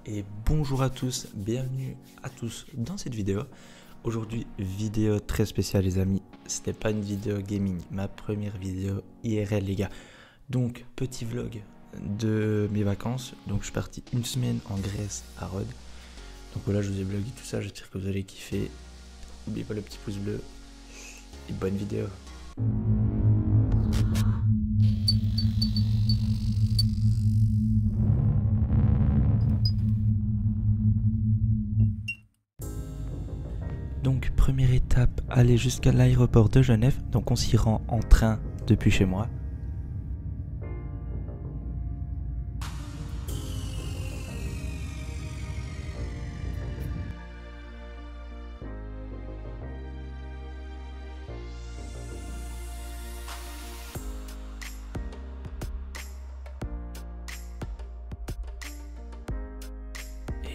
Et bonjour à tous, bienvenue à tous dans cette vidéo. Aujourd'hui, vidéo très spéciale les amis, ce n'est pas une vidéo gaming, ma première vidéo IRL les gars. Donc petit vlog de mes vacances, donc je suis parti une semaine en Grèce à Rhodes. Donc voilà, je vous ai vlogué tout ça, j'espère que vous allez kiffer. N'oubliez pas le petit pouce bleu et bonne vidéo. Donc première étape, aller jusqu'à l'aéroport de Genève. Donc on s'y rend en train depuis chez moi.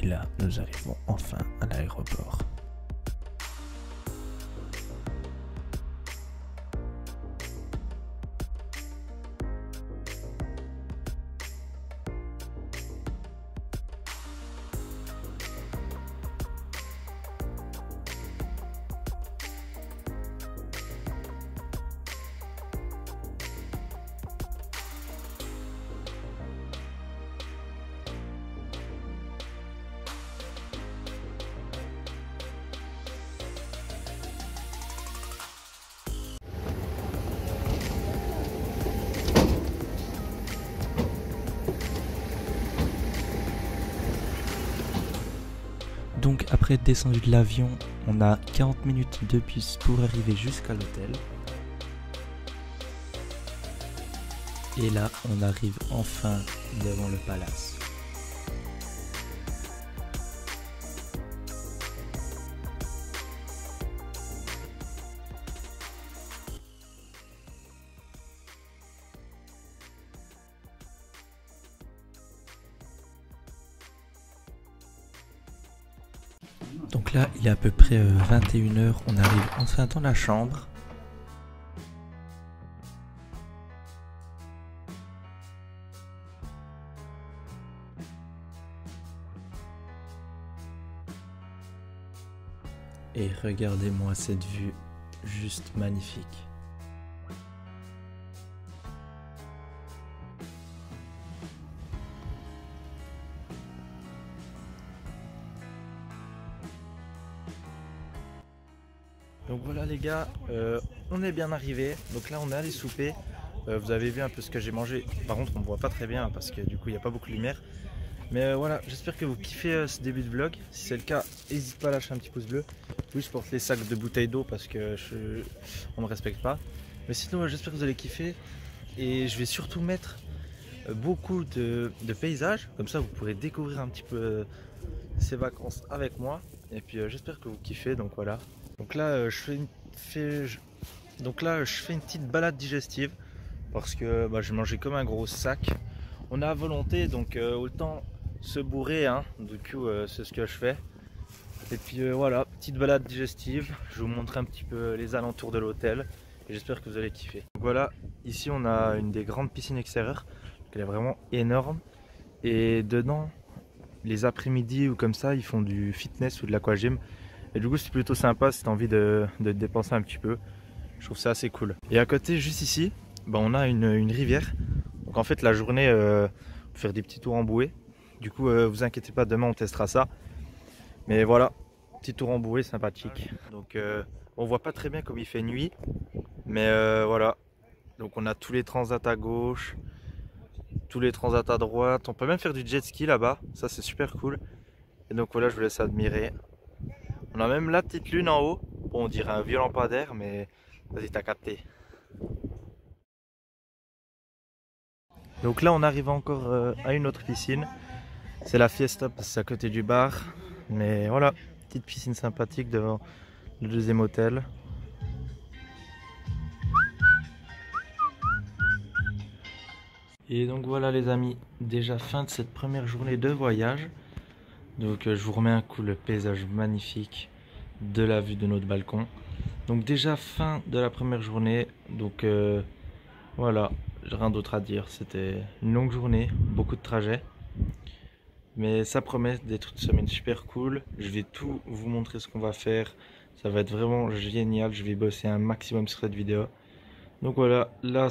Et là, nous arrivons enfin à l'aéroport. Donc après être descendu de l'avion, on a 40 minutes de bus pour arriver jusqu'à l'hôtel. Et là, on arrive enfin devant le palace. Donc là, il est à peu près 21 h, on arrive enfin dans la chambre. Et regardez-moi cette vue, juste magnifique. Donc voilà les gars, on est bien arrivé. Donc là on est allé souper. Vous avez vu un peu ce que j'ai mangé. Par contre on ne voit pas très bien parce que du coup il n'y a pas beaucoup de lumière. Mais voilà, j'espère que vous kiffez ce début de vlog. Si c'est le cas, n'hésite pas à lâcher un petit pouce bleu. Oui, je porte les sacs de bouteilles d'eau parce que on ne me respecte pas. Mais sinon j'espère que vous allez kiffer. Et je vais surtout mettre beaucoup de paysages. Comme ça vous pourrez découvrir un petit peu ces vacances avec moi. Et puis j'espère que vous kiffez, donc voilà. Donc là, je fais une petite balade digestive parce que j'ai mangé comme un gros sac. On a à volonté, donc autant se bourrer, hein. Du coup, c'est ce que je fais. Et puis voilà, petite balade digestive. Je vais vous montrer un petit peu les alentours de l'hôtel et j'espère que vous allez kiffer. Donc voilà, ici on a une des grandes piscines extérieures. Elle est vraiment énorme et dedans, les après-midi ou comme ça, ils font du fitness ou de l'aquagym. Et du coup c'est plutôt sympa si tu as envie de te dépenser un petit peu. Je trouve ça assez cool. Et à côté, juste ici, on a une rivière. Donc en fait la journée, faire des petits tours en bouée. Du coup vous inquiétez pas, demain on testera ça. Mais voilà, petit tour en bouée sympathique. Donc on voit pas très bien comme il fait nuit. Mais voilà. Donc on a tous les transats à gauche, tous les transats à droite. On peut même faire du jet ski là-bas. Ça c'est super cool. Et donc voilà, je vous laisse admirer. On a même la petite lune en haut. Bon, on dirait un vieux lampadaire, mais vas-y, t'as capté. Donc là, on arrive encore à une autre piscine. C'est la Fiesta, parce que c'est à côté du bar. Mais voilà, petite piscine sympathique devant le deuxième hôtel. Et donc voilà les amis, déjà fin de cette première journée de voyage. Donc je vous remets un coup le paysage magnifique de la vue de notre balcon. Donc déjà fin de la première journée. Donc voilà, j'ai rien d'autre à dire. C'était une longue journée, beaucoup de trajets. Mais ça promet d'être une semaine super cool. Je vais tout vous montrer ce qu'on va faire. Ça va être vraiment génial. Je vais bosser un maximum sur cette vidéo. Donc voilà, là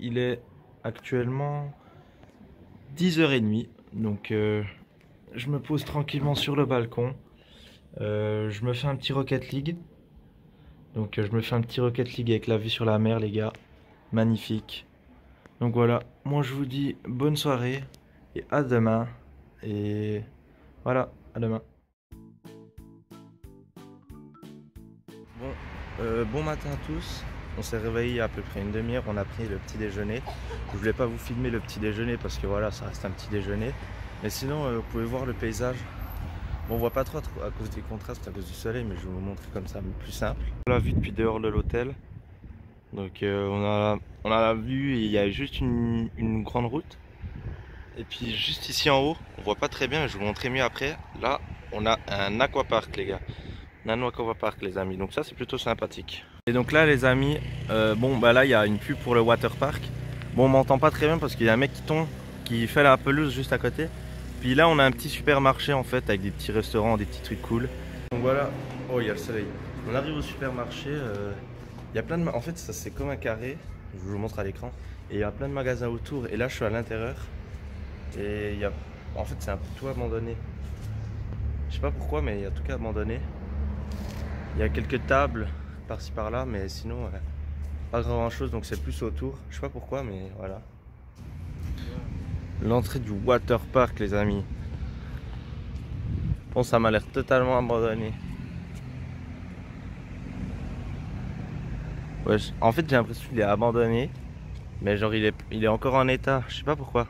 il est actuellement 10h30. Donc je me pose tranquillement sur le balcon. Je me fais un petit Rocket League. Donc je me fais un petit Rocket League avec la vue sur la mer, les gars. Magnifique. Donc voilà, moi je vous dis bonne soirée et à demain. Et voilà, à demain. Bon matin à tous. On s'est réveillé il y a à peu près une demi-heure. On a pris le petit déjeuner. Je voulais pas vous filmer le petit déjeuner parce que voilà, ça reste un petit déjeuner. Mais sinon, vous pouvez voir le paysage. Bon, on voit pas trop à cause des contrastes, à cause du soleil, mais je vais vous montrer comme ça, plus simple. On l'a vu depuis dehors de l'hôtel. Donc on a la vue et il y a juste une grande route. Et puis juste ici en haut, on voit pas très bien, je vous montrerai mieux après. Là, on a un aquapark, les gars. On a un aquapark, les amis. Donc ça, c'est plutôt sympathique. Et donc là, les amis, bon, bah là, il y a une pub pour le waterpark. Bon, on m'entend pas très bien parce qu'il y a un mec qui fait la pelouse juste à côté. Puis là, on a un petit supermarché en fait avec des petits restaurants, des petits trucs cool. Donc voilà. Oh, il y a le soleil. On arrive au supermarché. Il y a plein de. En fait, ça c'est comme un carré. Je vous le montre à l'écran. Et il y a plein de magasins autour. Et là, je suis à l'intérieur. Et il y a. En fait, c'est un peu tout abandonné. Je sais pas pourquoi, mais il y a tout abandonné. Il y a quelques tables par-ci par-là, mais sinon, pas grand chose. Donc c'est plus autour. Je sais pas pourquoi, mais voilà. L'entrée du waterpark, les amis. Bon, ça m'a l'air totalement abandonné. Ouais, en fait, j'ai l'impression qu'il est abandonné. Mais genre, il est encore en état. Je sais pas pourquoi.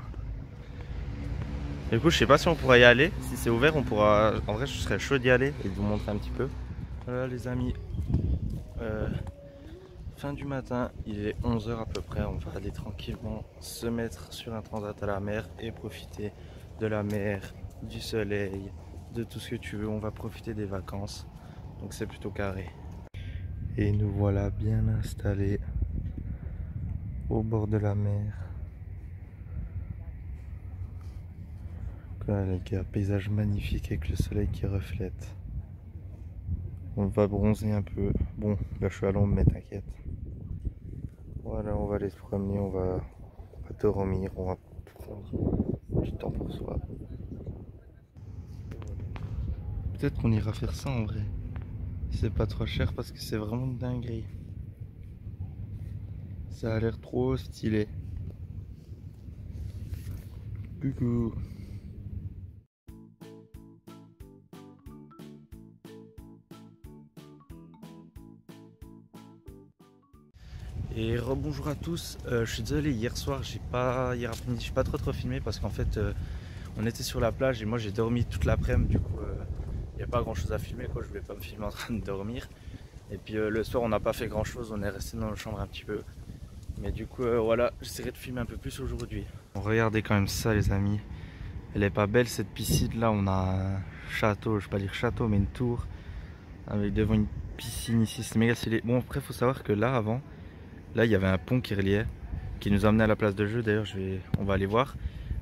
Du coup, je sais pas si on pourra y aller. Si c'est ouvert, on pourra. En vrai, je serais chaud d'y aller et de vous montrer un petit peu. Voilà, les amis. Fin du matin, il est 11h à peu près. On va aller tranquillement se mettre sur un transat à la mer et profiter de la mer, du soleil, de tout ce que tu veux. On va profiter des vacances. Donc c'est plutôt carré. Et nous voilà bien installés au bord de la mer. Voilà les gars, paysage magnifique avec le soleil qui reflète. On va bronzer un peu. Bon, là je suis à l'ombre mais t'inquiète. Voilà, on va aller se promener, on va dormir, on va prendre du temps pour soi. Peut-être qu'on ira faire ça en vrai. C'est pas trop cher parce que c'est vraiment une dinguerie. Ça a l'air trop stylé. Coucou. Et rebonjour à tous. Je suis désolé, hier après-midi, j'ai pas trop filmé parce qu'en fait on était sur la plage et moi j'ai dormi toute l'après-midi. Du coup il n'y a pas grand chose à filmer quoi. Je voulais pas me filmer en train de dormir. Et puis le soir on n'a pas fait grand chose, on est resté dans la chambre un petit peu. Mais du coup voilà, j'essaierai de filmer un peu plus aujourd'hui. Regardez quand même ça les amis. Elle est pas belle cette piscine là, on a un château, je vais pas dire château mais une tour. Avec devant une piscine ici, c'est méga stylé. Bon après faut savoir que là avant, là il y avait un pont qui reliait, qui nous emmenait à la place de jeu. D'ailleurs on va aller voir.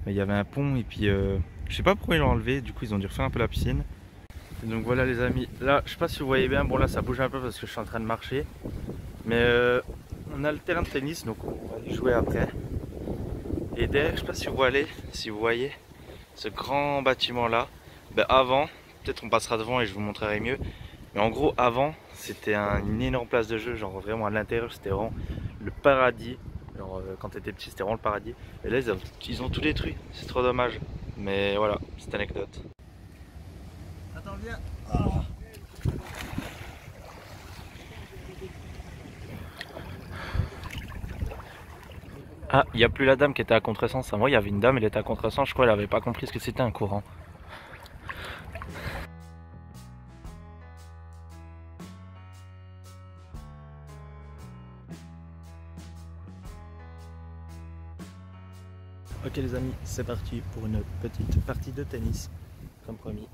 Mais il y avait un pont et puis je sais pas pourquoi ils l'ont enlevé, du coup ils ont dû refaire un peu la piscine. Et donc voilà les amis, là je sais pas si vous voyez bien, bon là ça bouge un peu parce que je suis en train de marcher. Mais on a le terrain de tennis donc on va y jouer après. Et derrière, je sais pas si vous voyez ce grand bâtiment là. Ben avant, peut-être on passera devant et je vous montrerai mieux. Mais en gros avant c'était une énorme place de jeu, genre vraiment à l'intérieur c'était vraiment le paradis. Genre quand t'étais petit c'était vraiment le paradis. Et là ils ont tout détruit, c'est trop dommage. Mais voilà, cette anecdote. Attends viens. Oh. Ah, il n'y a plus la dame qui était à contresens. Moi il y avait une dame, elle était à contresens, je crois qu'elle avait pas compris ce que c'était un courant. Ok les amis, c'est parti pour une petite partie de tennis, comme promis.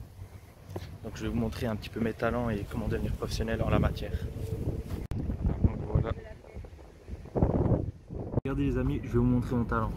Donc je vais vous montrer un petit peu mes talents et comment devenir professionnel en la matière. Donc voilà. Regardez les amis, je vais vous montrer mon talent.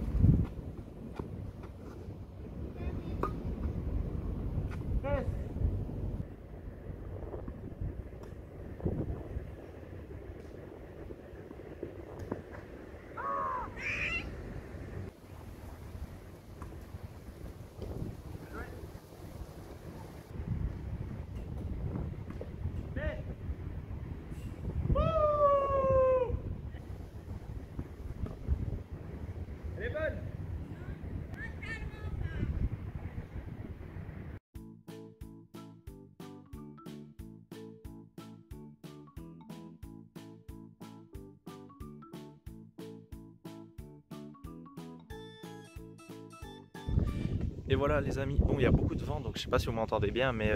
Et voilà les amis, bon il y a beaucoup de vent donc je sais pas si vous m'entendez bien mais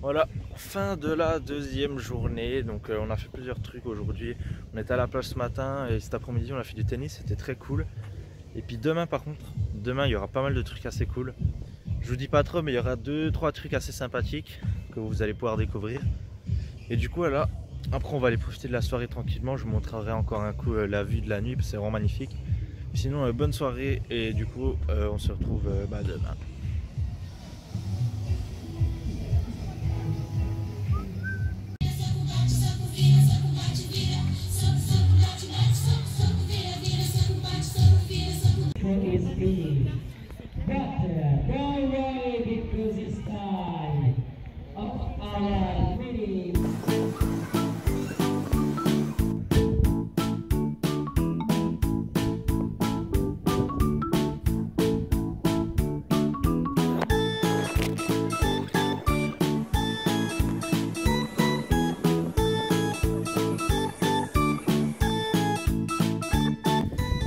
voilà, fin de la deuxième journée. Donc on a fait plusieurs trucs aujourd'hui. On était à la plage ce matin et cet après-midi on a fait du tennis, c'était très cool. Et puis demain par contre, demain il y aura pas mal de trucs assez cool. Je vous dis pas trop mais il y aura 2-3 trucs assez sympathiques que vous allez pouvoir découvrir. Et du coup voilà, après on va aller profiter de la soirée tranquillement. Je vous montrerai encore un coup la vue de la nuit parce que c'est vraiment magnifique. Sinon bonne soirée et du coup on se retrouve demain.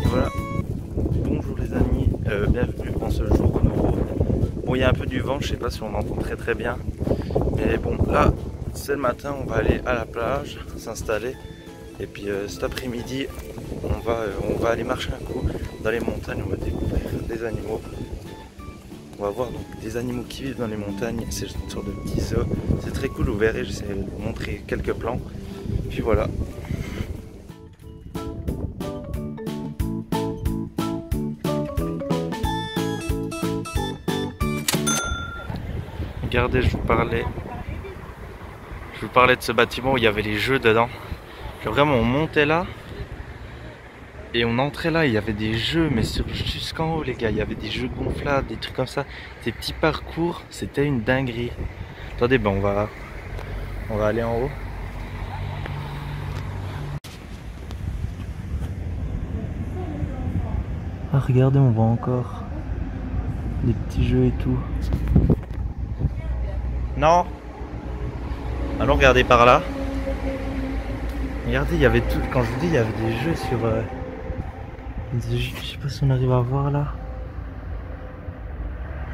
Voilà, bonjour les amis, bienvenue en ce jour nouveau. Bon il y a un peu du vent, je sais pas si on entend très bien. Mais bon là c'est le matin, on va aller à la plage, s'installer. Et puis cet après-midi on va aller marcher un coup dans les montagnes, on va découvrir des animaux. On va voir donc des animaux qui vivent dans les montagnes, c'est une sorte de petits zoos. C'est très cool, vous verrez, j'essaie de vous montrer quelques plans. Puis voilà. Regardez, je vous parlais de ce bâtiment où il y avait les jeux dedans. Genre vraiment on montait là et on entrait là, il y avait des jeux mais jusqu'en haut les gars, il y avait des jeux gonflables, des trucs comme ça, des petits parcours, c'était une dinguerie. Attendez, ben on va aller en haut. Ah regardez, on voit encore des petits jeux et tout. Non. Allons regarder par là. Regardez, il y avait tout. Quand je vous dis, il y avait des jeux sur. Je sais pas si on arrive à voir là.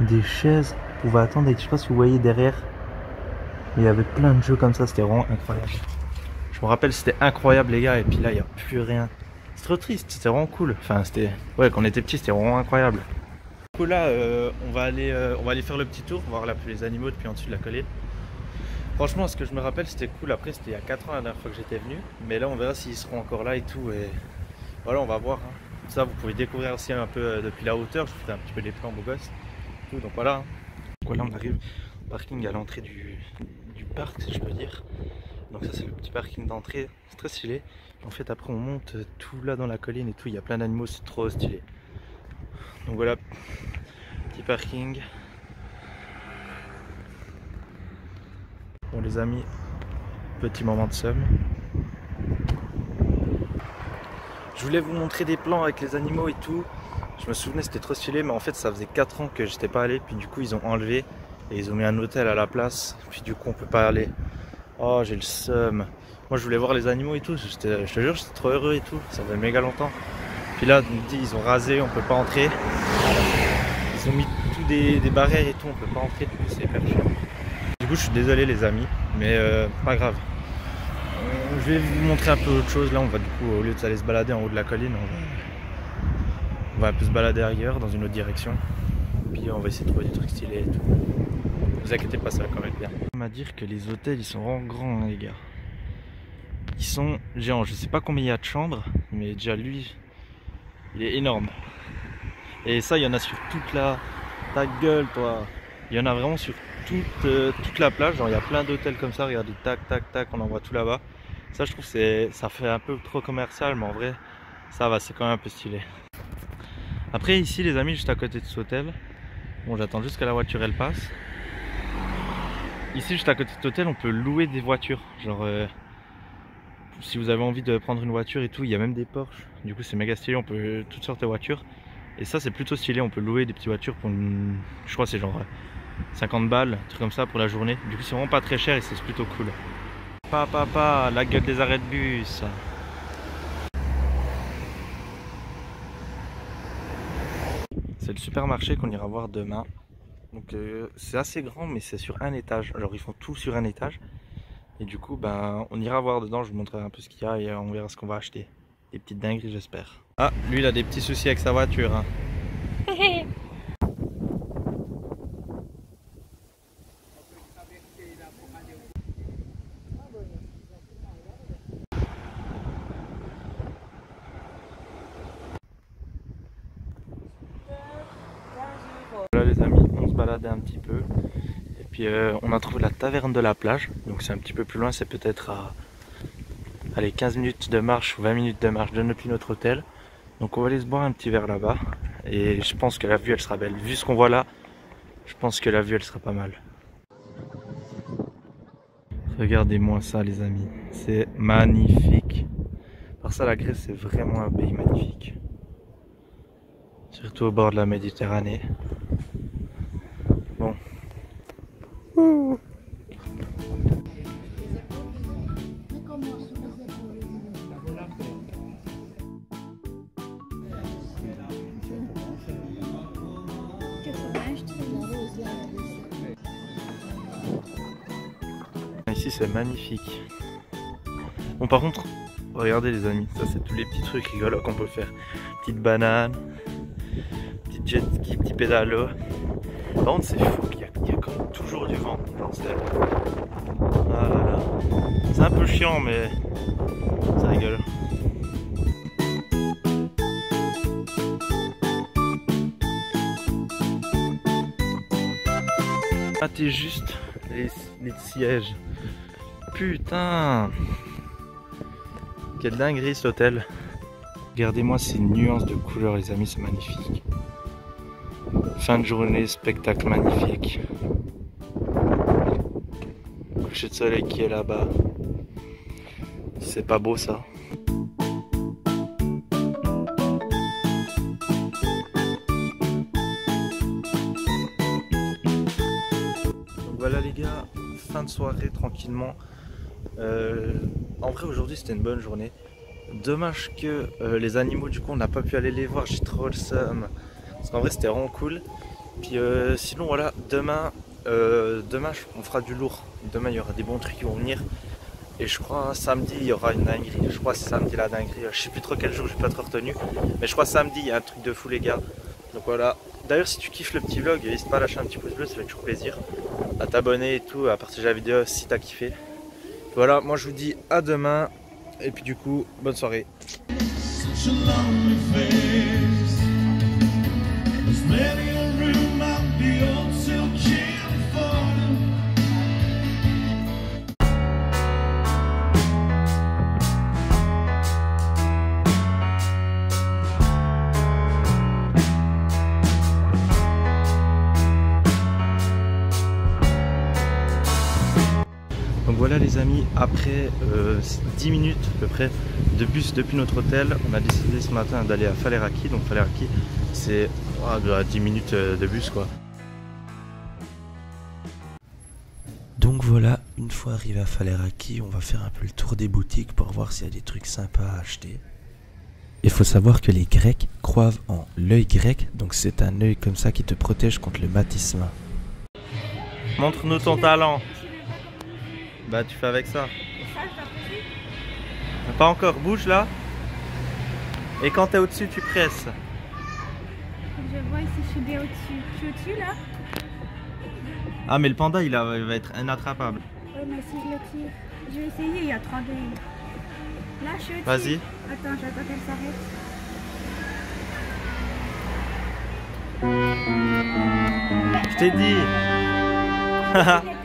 Des chaises. Vous pouvez attendre. Je sais pas si vous voyez derrière. Il y avait plein de jeux comme ça. C'était vraiment incroyable. Je me rappelle, c'était incroyable les gars. Et puis là, il n'y a plus rien. C'est trop triste. C'était vraiment cool. Enfin, c'était. Ouais, quand on était petit, c'était vraiment incroyable. Du coup là, on va aller faire le petit tour, voir là les animaux depuis en dessus de la colline. Franchement, ce que je me rappelle, c'était cool. Après, c'était il y a 4 ans la dernière fois que j'étais venu. Mais là, on verra s'ils seront encore là et tout. Et voilà, on va voir. Hein. Ça, vous pouvez découvrir aussi un peu depuis la hauteur. Je vous ferai un petit peu des plans beaux gosses. Tout, donc voilà. Hein. Donc là, on arrive au parking à l'entrée du parc, si je peux dire. Donc ça, c'est le petit parking d'entrée. C'est très stylé. En fait, après, on monte tout là dans la colline et tout. Il y a plein d'animaux. C'est trop stylé. Donc voilà, petit parking. Bon les amis, petit moment de somme. Je voulais vous montrer des plans avec les animaux et tout. Je me souvenais c'était trop stylé mais en fait ça faisait 4 ans que j'étais pas allé. Puis du coup ils ont enlevé et ils ont mis un hôtel à la place. Puis du coup on peut pas aller. Oh j'ai le seum. Moi je voulais voir les animaux et tout. Je te jure j'étais trop heureux et tout. Ça fait méga longtemps. Puis là ils ont rasé, on peut pas entrer. Ils ont mis tout des barrières et tout, on peut pas entrer. Du coup c'est hyper chiant. Du coup je suis désolé les amis, mais pas grave. Je vais vous montrer un peu autre chose. Là on va du coup, au lieu de s'aller se balader en haut de la colline, on va un peu se balader ailleurs, dans une autre direction. Puis on va essayer de trouver des trucs stylés et tout. Ne vous inquiétez pas, ça va quand même bien. On va dire que les hôtels ils sont vraiment grands hein, les gars. Ils sont géants, je sais pas combien il y a de chambres, mais déjà lui, il est énorme. Et ça il y en a sur toute ta gueule toi. Il y en a vraiment sur toute la plage, genre il y a plein d'hôtels comme ça, regardez, tac tac tac, on en voit tout là-bas. Ça je trouve ça fait un peu trop commercial, mais en vrai ça va, c'est quand même un peu stylé. Après ici les amis, juste à côté de cet hôtel, bon j'attends juste que la voiture elle passe. Ici juste à côté de cet hôtel on peut louer des voitures, genre si vous avez envie de prendre une voiture et tout, il y a même des Porsche, du coup c'est méga stylé, on peut toutes sortes de voitures. Et ça c'est plutôt stylé, on peut louer des petites voitures pour je crois c'est genre 50 balles, un truc comme ça pour la journée. Du coup c'est vraiment pas très cher et c'est plutôt cool. Papa, la gueule des arrêts de bus. C'est le supermarché qu'on ira voir demain. Donc c'est assez grand, mais c'est sur un étage. Alors ils font tout sur un étage. Et du coup, ben, on ira voir dedans, je vous montrerai un peu ce qu'il y a et on verra ce qu'on va acheter. Des petites dingueries, j'espère. Ah, lui il a des petits soucis avec sa voiture. Hein. Voilà les amis, on se baladait un petit peu. Et puis on a trouvé la taverne de la plage. Donc c'est un petit peu plus loin, c'est peut-être à allez, 15 minutes de marche ou 20 minutes de marche de depuis notre hôtel. Donc on va aller se boire un petit verre là-bas. Et je pense que la vue elle sera belle. Vu ce qu'on voit là, je pense que la vue elle sera pas mal. Regardez-moi ça les amis, c'est magnifique. Par ça la Grèce c'est vraiment un pays magnifique. Surtout au bord de la Méditerranée. Bon. Ici c'est magnifique. Bon par contre, regardez les amis, ça c'est tous les petits trucs rigolos qu'on peut faire. Petite banane, petite jet ski, petit pédalo. Par contre c'est fou qu'il y a quand même toujours du vent. Ah là là. C'est un peu chiant mais ça rigole. Ah t'es juste les sièges. Putain. Quelle dinguerie cet hôtel. Regardez-moi ces nuances de couleurs les amis, c'est magnifique. Fin de journée, spectacle magnifique. Coucher de soleil qui est là-bas. C'est pas beau ça. Donc voilà les gars, fin de soirée tranquillement. En vrai aujourd'hui c'était une bonne journée. Dommage que les animaux du coup on n'a pas pu aller les voir, j'ai trop le seum. Parce qu'en vrai c'était vraiment cool. Puis sinon voilà, demain on fera du lourd. Demain il y aura des bons trucs qui vont venir. Et je crois samedi il y aura une dinguerie. Je crois c'est samedi la dinguerie. Je sais plus trop quel jour, je suis pas trop retenu. Mais je crois samedi il y a un truc de fou les gars. Donc voilà. D'ailleurs si tu kiffes le petit vlog, n'hésite pas à lâcher un petit pouce bleu, ça fait toujours plaisir. À t'abonner et tout, à partager la vidéo si t'as kiffé. Voilà, moi je vous dis à demain. Et puis du coup, bonne soirée. Donc voilà les amis, après 10 minutes à peu près de bus depuis notre hôtel, on a décidé ce matin d'aller à Falleraki. Donc Falleraki c'est à 10 minutes de bus quoi. Donc voilà, une fois arrivé à Falleraki, on va faire un peu le tour des boutiques pour voir s'il y a des trucs sympas à acheter. Il faut savoir que les Grecs croient en l'œil grec, donc c'est un œil comme ça qui te protège contre le matisme. Montre-nous ton talent. Bah tu fais avec ça. Pas encore, bouge là. Et quand t'es au-dessus, tu presses. Je vois ici, je suis bien au-dessus. Je suis au-dessus là. Ah mais le panda il va être inattrapable. Ouais mais si je le tire. Je vais essayer, il y a 30 lignes. Là je suis au-dessus. Vas-y. Attends, j'attends qu'elle s'arrête. Je t'ai dit. Il était dessus.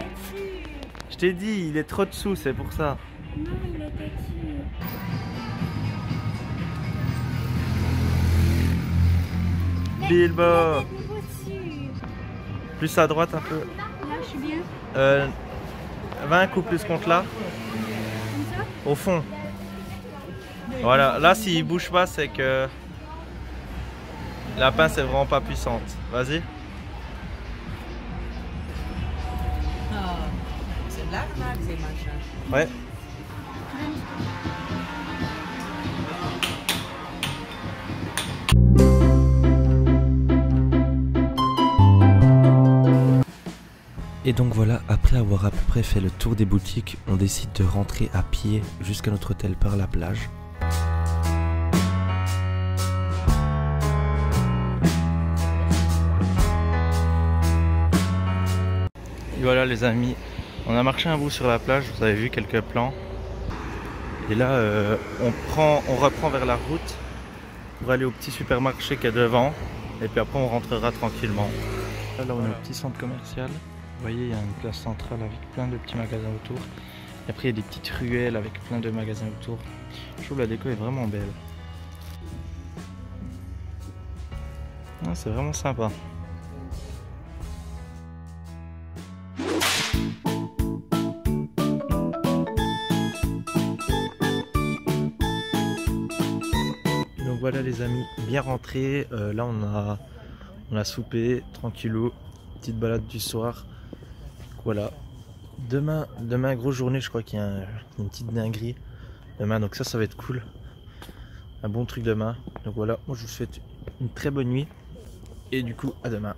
Je t'ai dit, il est trop dessous, c'est pour ça. Non, il était dessus. Bilbo. Il était nouveau dessus. Plus à droite un peu. Là je suis bien. 20 ou plus contre là. Comme ça. Au fond. Voilà, là s'il bouge pas c'est que la pince est vraiment pas puissante. Vas-y. C'est de l'arnaque ces machins. Ouais. Et donc voilà, après avoir à peu près fait le tour des boutiques, on décide de rentrer à pied jusqu'à notre hôtel par la plage. Et voilà les amis, on a marché un bout sur la plage, vous avez vu quelques plans. Et là on reprend vers la route pour aller au petit supermarché qui est devant. Et puis après on rentrera tranquillement. Là on est au petit centre commercial. Vous voyez, il y a une place centrale avec plein de petits magasins autour. Et après, il y a des petites ruelles avec plein de magasins autour. Je trouve la déco est vraiment belle. Ah, c'est vraiment sympa. Donc voilà les amis, bien rentré. Là on a soupé, tranquillou. Petite balade du soir. Voilà, demain grosse journée, je crois qu'il y a une petite dinguerie demain, donc ça va être cool, un bon truc demain. Donc voilà, moi je vous souhaite une très bonne nuit et du coup à demain.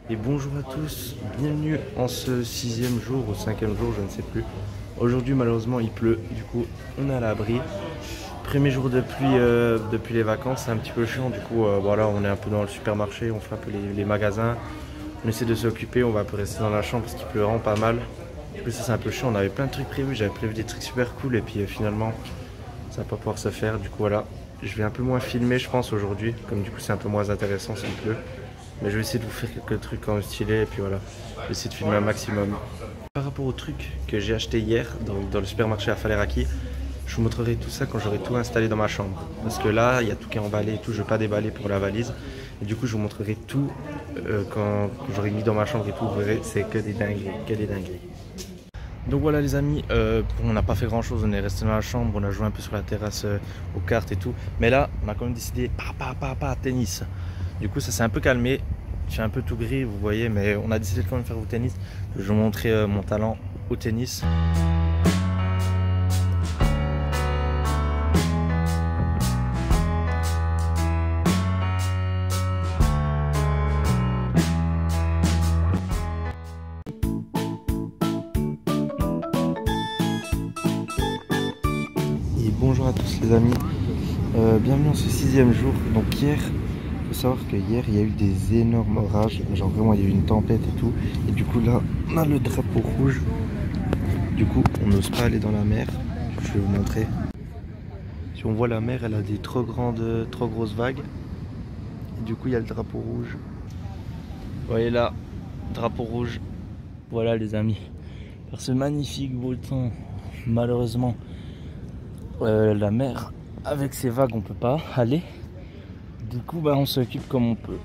Et bonjour à tous, bienvenue en ce 6e jour ou 5e jour, je ne sais plus. Aujourd'hui malheureusement il pleut, du coup on est à l'abri. Premier jour depuis les vacances, c'est un petit peu chiant, du coup voilà, on est un peu dans le supermarché, on fait un peu les magasins. On essaie de s'occuper, on va un peu rester dans la chambre parce qu'il pleut vraiment pas mal. Du coup ça c'est un peu chiant, on avait plein de trucs prévus, j'avais prévu des trucs super cool et puis finalement ça va pas pouvoir se faire. Du coup voilà, je vais un peu moins filmer je pense aujourd'hui, comme du coup c'est un peu moins intéressant s'il pleut. Mais je vais essayer de vous faire quelques trucs quand même stylés et puis voilà, je vais essayer de filmer un maximum. Par rapport aux trucs que j'ai acheté hier dans le supermarché à Falleraki, je vous montrerai tout ça quand j'aurai tout installé dans ma chambre. Parce que là, il y a tout qui est emballé et tout, je ne vais pas déballer pour la valise. Et du coup, je vous montrerai tout quand j'aurai mis dans ma chambre et tout. Vous verrez, c'est que des dingueries, que des dingueries. Donc voilà les amis, on n'a pas fait grand chose, on est resté dans la chambre, on a joué un peu sur la terrasse aux cartes et tout. Mais là, on a quand même décidé, tennis. Du coup, ça s'est un peu calmé. Je suis un peu tout gris, vous voyez, mais on a décidé de quand même faire au tennis. Je vais vous montrer mon talent au tennis. Bonjour à tous les amis, bienvenue en ce 6e jour. Donc hier, il faut savoir que hier il y a eu des énormes orages, genre vraiment il y a eu une tempête et tout. Et du coup là, on a le drapeau rouge. Du coup on n'ose pas aller dans la mer, je vais vous montrer. Si on voit la mer, elle a des trop grosses vagues. Et du coup il y a le drapeau rouge. Vous voyez là, drapeau rouge. Voilà les amis, par ce magnifique beau temps, malheureusement. La mer avec ses vagues on peut pas aller, du coup bah on s'occupe comme on peut.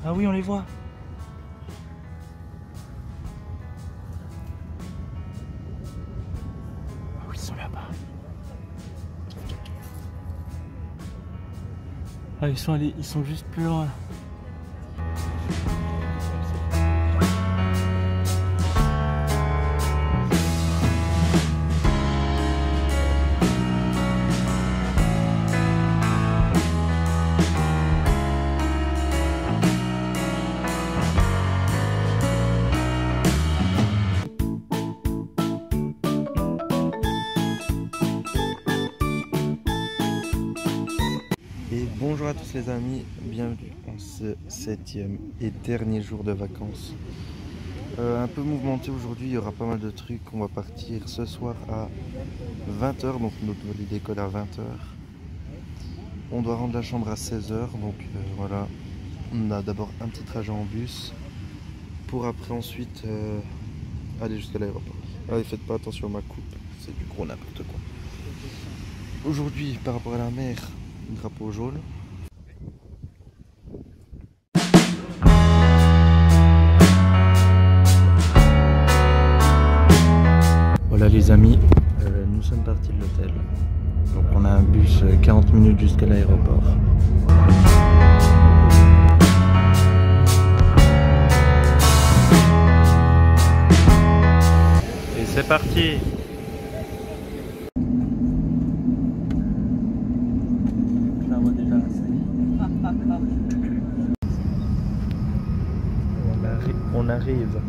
Ah oui on les voit. Ah oui ils sont là-bas. Ah ils sont juste plus loin. Bonjour à tous les amis, bienvenue en ce 7e et dernier jour de vacances. Un peu mouvementé aujourd'hui, il y aura pas mal de trucs. On va partir ce soir à 20h, donc notre vol décolle à 20h. On doit rendre la chambre à 16h, donc voilà. On a d'abord un petit trajet en bus pour après ensuite aller jusqu'à l'aéroport. Allez, faites pas attention à ma coupe, c'est du gros n'importe quoi. Aujourd'hui, par rapport à la mer, drapeau jaune. Voilà les amis, nous sommes partis de l'hôtel. Donc on a un bus 40 minutes jusqu'à l'aéroport. Et c'est parti. On arrive.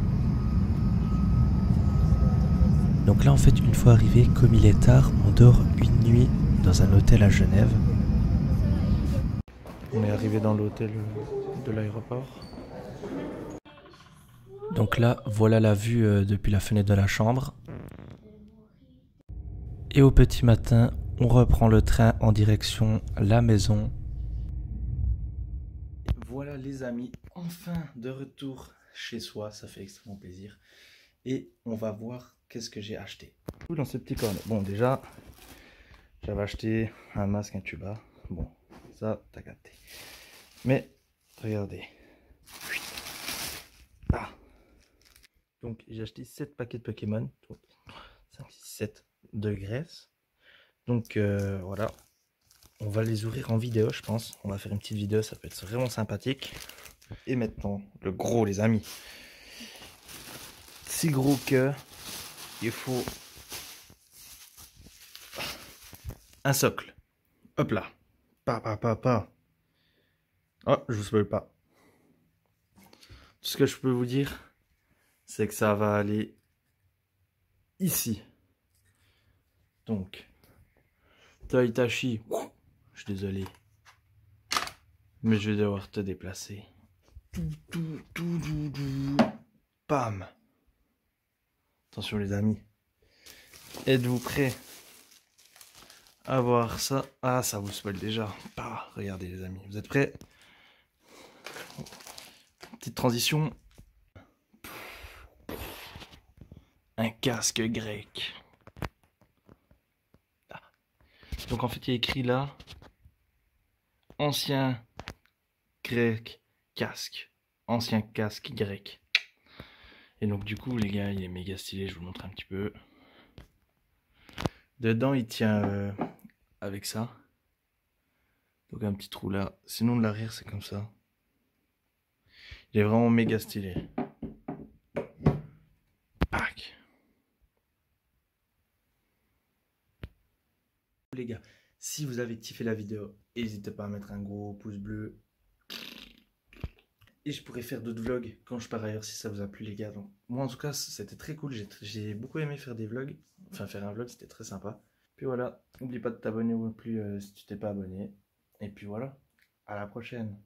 Donc là en fait une fois arrivé, comme il est tard, on dort une nuit dans un hôtel à Genève. On est arrivé dans l'hôtel de l'aéroport. Donc là voilà la vue depuis la fenêtre de la chambre. Et au petit matin, on reprend le train en direction la maison. Voilà les amis, enfin de retour chez soi, ça fait extrêmement plaisir. Et on va voir qu'est-ce que j'ai acheté. Dans ce petit cornet. Bon déjà, j'avais acheté un masque, un tuba. Bon, ça t'as capté. Mais regardez. Ah. Donc j'ai acheté 7 paquets de Pokémon. 5, 6, 7 de graisse. Donc voilà. On va les ouvrir en vidéo, je pense. On va faire une petite vidéo, ça peut être vraiment sympathique. Et maintenant, le gros, les amis. Si gros que il faut un socle. Hop là. Pa. Oh, je vous spoil pas. Tout ce que je peux vous dire, c'est que ça va aller ici. Donc, Toi Itachi, je suis désolé. Mais je vais devoir te déplacer. Pam. Attention les amis. Êtes-vous prêts à voir ça? Ah, ça vous spoil déjà. Ah, regardez les amis. Vous êtes prêts? Petite transition. Un casque grec. Ah. Donc en fait il y a écrit là. Ancien grec casque. Ancien casque grec. Et donc du coup les gars il est méga stylé, je vous montre un petit peu. Dedans il tient avec ça. Donc un petit trou là. Sinon de l'arrière c'est comme ça. Il est vraiment méga stylé. Pac. Les gars, si vous avez kiffé la vidéo, n'hésitez pas à mettre un gros pouce bleu. Et je pourrais faire d'autres vlogs quand je pars ailleurs si ça vous a plu les gars. Donc, moi en tout cas c'était très cool, j'ai beaucoup aimé faire des vlogs. Enfin faire un vlog c'était très sympa. Puis voilà, n'oublie pas de t'abonner non plus si tu t'es pas abonné. Et puis voilà, à la prochaine.